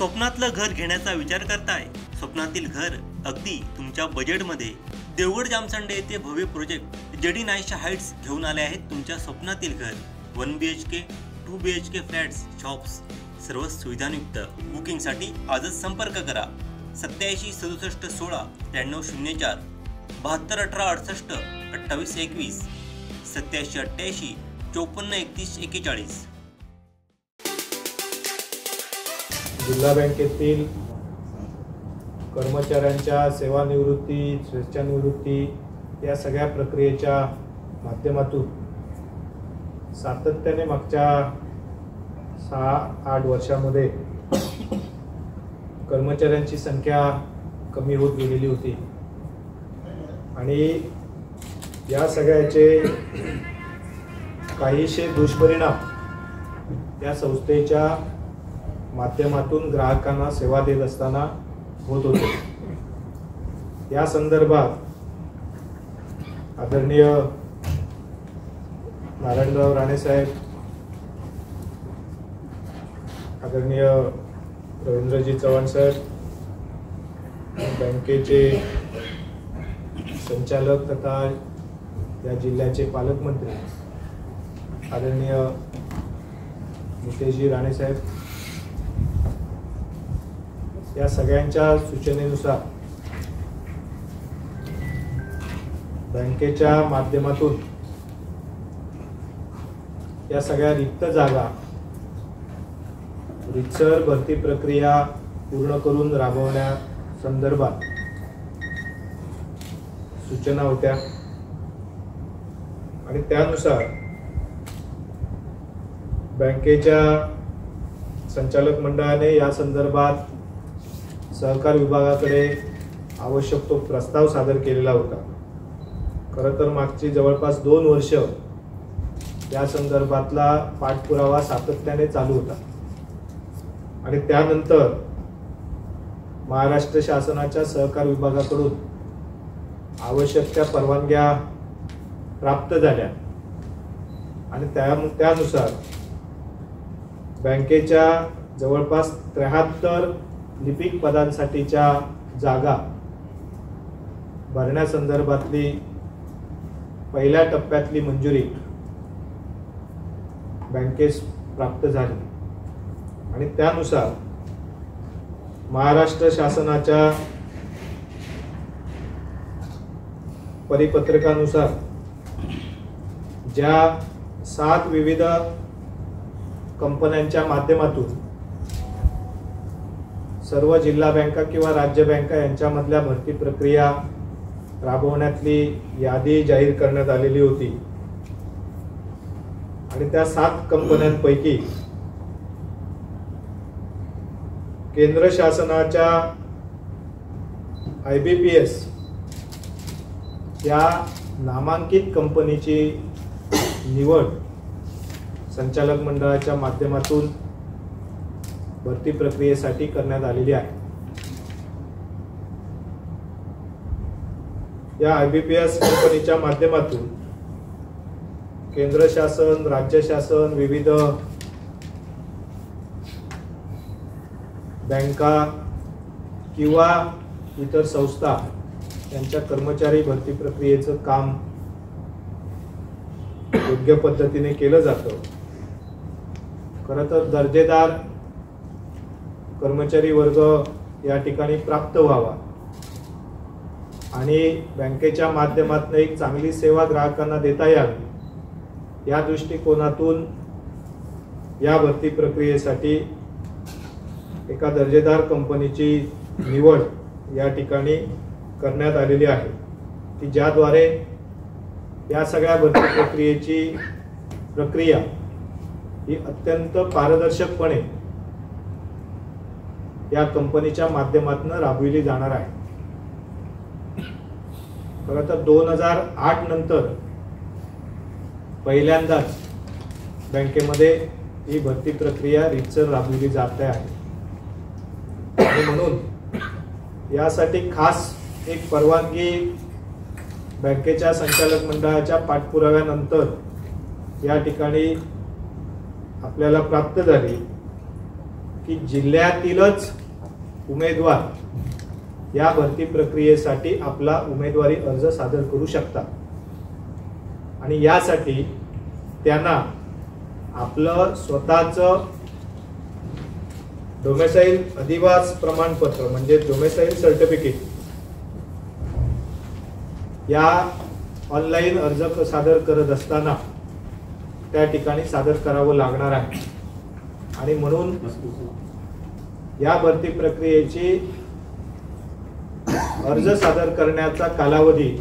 स्वप्नातलं घर घेण्याचा विचार करताय? स्वप्नातील घर अगदी तुमच्या बजेटमध्ये? देवगड जामसंडे येथे भव्य प्रोजेक्ट JD नाईशा हाइट्स घेऊन आले आहेत तुमच्या स्वप्नातील घर। 1 BHK 2 BHK फ्लॅट्स, शॉप्स, सर्व सुविधांयुक्त। बुकिंगसाठी आजच संपर्क करा 87 67 16 9304 72 18 68 28 21 87 88 54 31 41। जिल्हा बँकेतील कर्मचाऱ्यांच्या सेवानिवृत्ती, स्वेच्छानिवृत्ती या सगळ्या प्रक्रियेच्या माध्यमातून सातत्याने मागच्या 6-8 वर्षांमध्ये कर्मचाऱ्यांची संख्या कमी होत गेलेली होती आणि या सगळ्याचे काहीशे दुष्परिणाम या संस्थेच्या माध्यमातून ग्राहकांना सेवा देत असताना होत होते। या संदर्भात आदरणीय नारायणराव राणे साहेब, आदरणीय रवींद्रजी चव्हाण साहेब, बँकेचे संचालक तथा या जिल्ह्याचे पालकमंत्री आदरणीय नितेशजी राणे साहेब, या सगळ्यांच्या सूचनेनुसार बँकेच्या माध्यमातून या सगळ्या रिक्त जागा रितसर भरती प्रक्रिया पूर्ण करून राबवण्यासंदर्भात सूचना होत्या आणि त्यानुसार बँकेच्या संचालक मंडळाने या संदर्भात सहकार विभागाकडे आवश्यक तो प्रस्ताव सादर केलेला होता। खरं तर मागची जवळपास 2 वर्ष या संदर्भातला पाठपुरावा सातत्याने चालू होता आणि त्यानंतर महाराष्ट्र शासनाच्या सहकार विभागाकडून आवश्यक त्या परवानग्या प्राप्त झाल्या आणि त्यानुसार बँकेच्या जवळपास 73 लिपिक पदांसाठीच्या जागा भरण्यासंदर्भातली पहिल्या टप्प्यातली मंजुरी बँकेस प्राप्त झाली आणि त्यानुसार महाराष्ट्र शासनाच्या परिपत्रकानुसार ज्या 7 विविध कंपन्यांच्या माध्यमातून सर्व जिल्हा बँका किंवा राज्य बँका यांच्यामधल्या भरती प्रक्रिया राबवण्यातली यादी जाहीर करण्यात आलेली होती आणि त्या 7 कंपन्यांपैकी केंद्र शासनाच्या IBPS या नामांकित कंपनीची निवड संचालक मंडळाच्या माध्यमातून भरती प्रक्रियेसाठी करण्यात आलेली आहे। या IBPS कंपनीच्या माध्यमातून केंद्र शासन, राज्य शासन, विविध बँका किंवा इतर संस्था यांच्या कर्मचारी भरती प्रक्रियेचं काम योग्य पद्धतीने केलं जातं। खरं तर दर्जेदार कर्मचारी वर्ग या ठिकाणी प्राप्त व्हावा आणि बँकेच्या माध्यमातून एक चांगली सेवा ग्राहकांना देता यावी या दृष्टिकोनातून या भरती प्रक्रियेसाठी एका दर्जेदार कंपनीची निवड या ठिकाणी करण्यात आलेली आहे की ज्याद्वारे या सगळ्या भरती प्रक्रियेची प्रक्रिया ही अत्यंत पारदर्शकपणे या कंपनीच्या माध्यमातून राबविली जाणार आहे। खरं तर 2008 नंतर पहिल्यांदाच बँकेमध्ये ही भरती प्रक्रिया रितसर राबविली जात आहे आणि म्हणून यासाठी खास एक परवानगी बँकेच्या संचालक मंडळाच्या पाठपुराव्यानंतर या ठिकाणी आपल्याला प्राप्त झाली की की जिल्ह्यातीलच उमेदवार या भरती प्रक्रियेसाठी आपला उमेदवारी अर्ज सादर करू शकतात आणि यासाठी त्यांना आपलं स्वतःचं डोमेसाईल अधिवास प्रमाणपत्र म्हणजे डोमेसाईल सर्टिफिकेट या ऑनलाईन अर्ज सादर करत असताना त्या ठिकाणी सादर करावं लागणार आहे आणि म्हणून या भरती प्रक्रियेची अर्ज सादर करण्याचा कालावधी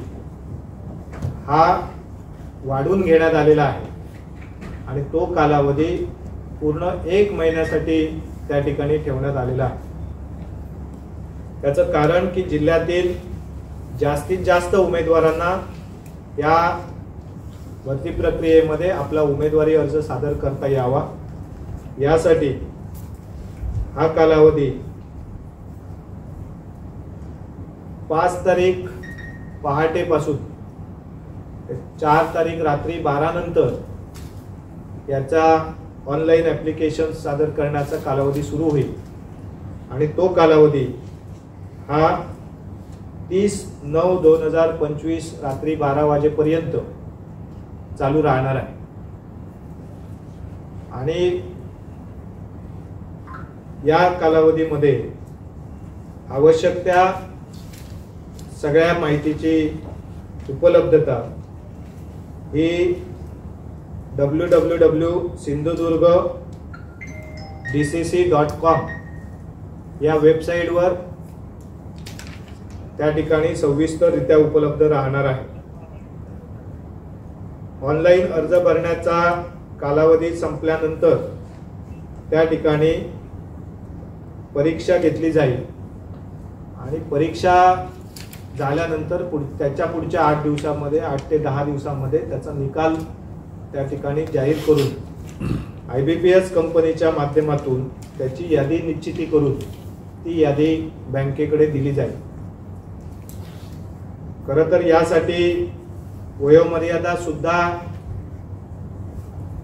हा वाढवून घेण्यात आलेला आहे आणि तो कालावधी पूर्ण 1 महिन्यासाठी त्या ठिकाणी ठेवण्यात आलेला आहे। त्याचं कारण की जिल्ह्यातील जास्तीत जास्त उमेदवारांना या भरती प्रक्रियेमध्ये आपला उमेदवारी अर्ज सादर करता यावा यासाठी हा कालावधी 5 तारीख पहाटेपासून 4 तारीख रात्री 12 नंतर याचा ऑनलाईन ॲप्लिकेशन सादर करण्याचा कालावधी सुरू होईल आणि तो कालावधी हा 30/9/2025 रात्री 12 वाजेपर्यंत चालू राहणार आहे आणि या कालावधीमध्ये आवश्यक त्या सगळ्या माहितीची उपलब्धता ही www.sindhudurgdcc.com या वेबसाईटवर त्या ठिकाणी सविस्तररित्या उपलब्ध राहणार आहे। ऑनलाईन अर्ज भरण्याचा कालावधी संपल्यानंतर त्या ठिकाणी परीक्षा घेतली जाईल आणि परीक्षा झाल्यानंतर त्याच्या पुढच्या 8 दिवसामध्ये 8 ते 10 दिवसामध्ये त्याचा निकाल त्या ठिकाणी जाहीर करून IBPS कंपनीच्या माध्यमातून त्याची यादी निश्चिती करून ती यादी बँकेकडे दिली जाईल। खरं तर यासाठी वयोमर्यादा सुद्धा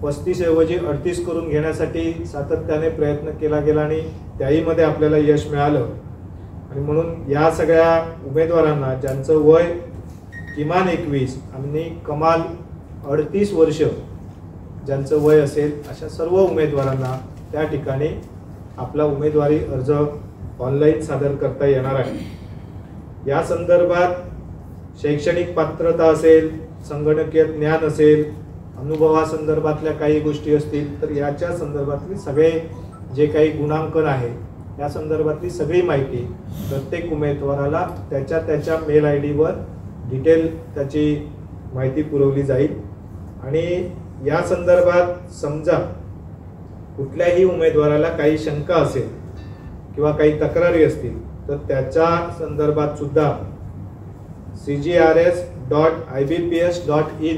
35 ऐवजी 38 करून घेण्यासाठी सातत्याने प्रयत्न केला गेला आणि त्याही मध्ये आपल्याला यश मिळालं आणि म्हणून या सगळ्या उमेदवारांना ज्यांचं वय किमान 21 आणि कमाल 38 वर्ष ज्यांचं वय असेल अशा सर्व उमेदवारांना त्या ठिकाणी आपला उमेदवारी अर्ज ऑनलाईन सादर करता येणार आहे। या संदर्भात शैक्षणिक पात्रता असेल, संगणकीय ज्ञान असेल, अनुभवासंदर्भातल्या काही गोष्टी असतील तर याच्या संदर्भातली सगळे जे काही गुणांकन आहे या संदर्भातली सगळी माहिती प्रत्येक उमेदवाराला त्याच्या मेल ID वर डिटेल त्याची माहिती पुरवली जाईल आणि या संदर्भात समजा कुठल्याही उमेदवाराला काही शंका असेल किंवा काही तक्रारी असतील तर त्याच्या संदर्भात सुद्धा cgrs.ibps.in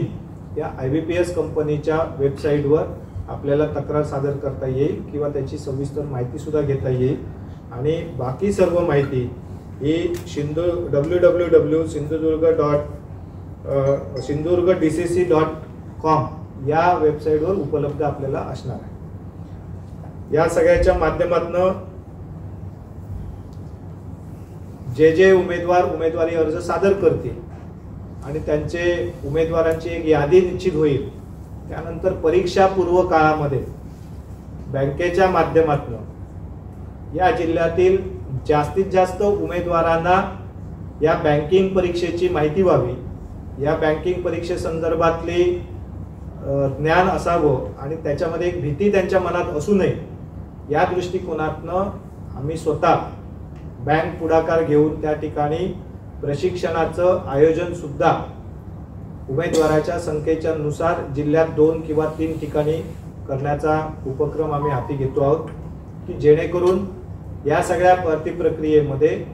या IBPS कंपनीच्या वेबसाईटवर आपल्याला तक्रार सादर करता येईल किंवा त्याची सविस्तर माहिती सुद्धा घेता येईल आणि बाकी सर्व माहिती ही www.sindhudurgdcc.com या वेबसाईटवर उपलब्ध आपल्याला असणार आहे। या सगळ्याच्या माध्यमातून जे उमेदवार उमेदवारी अर्ज सादर करतील आणि त्यांचे उमेदवारांची एक यादी निश्चित होईल त्यानंतर परीक्षा पूर्व काळामध्ये बँकेच्या माध्यमातून या जिल्ह्यातील जास्तीत जास्त उमेदवारांना या बँकिंग परीक्षेची माहिती व्हावी, या बँकिंग परीक्षेसंदर्भातली ज्ञान असावं आणि त्याच्यामध्ये एक भीती त्यांच्या मनात असू नये या दृष्टिकोनातनं आम्ही स्वतः बँक पुढाकार घेऊन त्या ठिकाणी प्रशिक्षणाचं आयोजन सुद्धा उमेदवाराच्या संख्येच्या नुसार जिल्ह्यात 2 किंवा 3 ठिकाणी करण्याचा उपक्रम आम्ही हाती घेतो आहोत की जेणेकरून या सगळ्या भरती प्रक्रियेमध्ये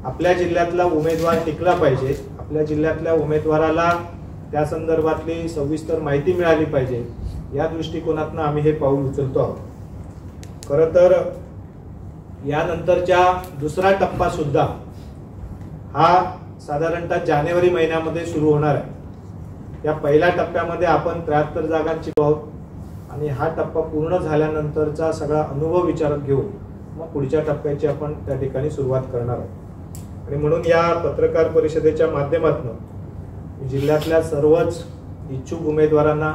आपल्या जिल्ह्यातला उमेदवार टिकला पाहिजे, आपल्या जिल्ह्यातल्या उमेदवाराला त्या संदर्भातली सविस्तर माहिती मिळाली पाहिजे या दृष्टिकोनातून आम्ही हे पाऊल उचलतो आहोत। खरं तर यानंतरच्या दुसरा टप्पा सुद्धा हा साधारणतः जानेवारी महिन्यामध्ये सुरू होणार आहे। या पहिल्या टप्प्यामध्ये आपण 73 जागांची आहोत आणि हा टप्पा पूर्ण झाल्यानंतरचा सगळा अनुभव विचारात घेऊन मग पुढच्या टप्प्याची आपण त्या ठिकाणी सुरुवात करणार आहोत. आणि म्हणून या पत्रकार परिषदेच्या माध्यमातून जिल्ह्यातल्या सर्वच इच्छुक उमेदवारांना,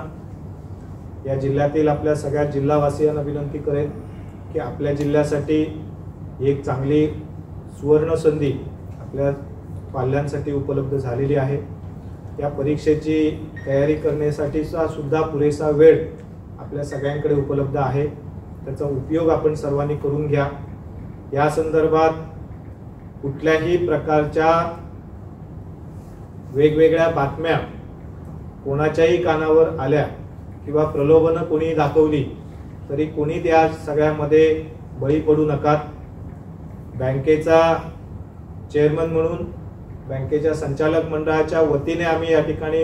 या जिल्ह्यातील आपल्या सगळ्या जिल्हावासियांना विनंती करेन की आपल्या जिल्ह्यासाठी एक चांगली सुवर्ण संधी आपल्या पाल्यांसाठी उपलब्ध झालेली आहे. या परीक्षेची तयारी करण्यासाठीचा सुद्धा पुरेसा वेळ आपल्या सगळ्यांकडे उपलब्ध आहे. त्याचा उपयोग आपण सर्वांनी करून घ्या. या संदर्भात कुठल्याही प्रकारच्या वेगवेगळ्या बातम्या कोणाच्याही कानावर आल्या किंवा प्रलोभनं कोणी दाखवली तरी कोणी त्या सगळ्यामध्ये बळी पडू नका. बँकेचा चेअरमन म्हणून बँकेच्या संचालक मंडळाच्या वतीने आम्ही या ठिकाणी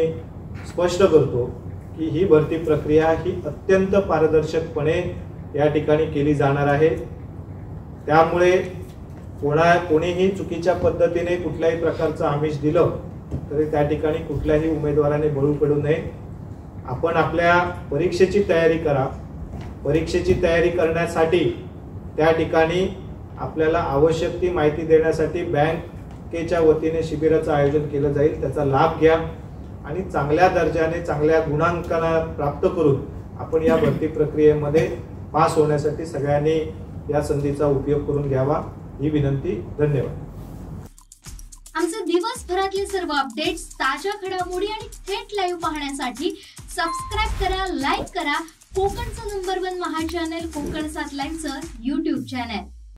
स्पष्ट करतो की ही भरती प्रक्रिया ही अत्यंत पारदर्शकपणे या ठिकाणी केली जाणार आहे. त्यामुळे कोणीही चुकीच्या पद्धतीने कुठल्याही प्रकारचं आमिष दिलं तरी त्या ठिकाणी कुठल्याही उमेदवाराने बळी पडू नये. आपण आपल्या परीक्षेची तयारी करा. परीक्षेची तयारी करण्यासाठी त्या ठिकाणी आपल्याला आवश्यक ती माहिती देण्यासाठी बँकेच्या वतीने शिबिराचं आयोजन केलं जाईल. त्याचा लाभ घ्या आणि चांगल्या दर्जाने चांगल्या गुणांकना प्राप्त करून आपण या भरती प्रक्रियेमध्ये पास होण्यासाठी सगळ्यांनी या संधीचा उपयोग करून घ्यावा ही विनंती. धन्यवाद. आमचे दिवसभरातले सर्व अपडेट्स, ताज्या घडामोडी आणि थेट लाईव्ह पाहण्यासाठी सबस्क्राईब करा, लाईक करा कोकणचं नंबर 1 महा चॅनल कोकण 7 लाईव्हचं YouTube चॅनल.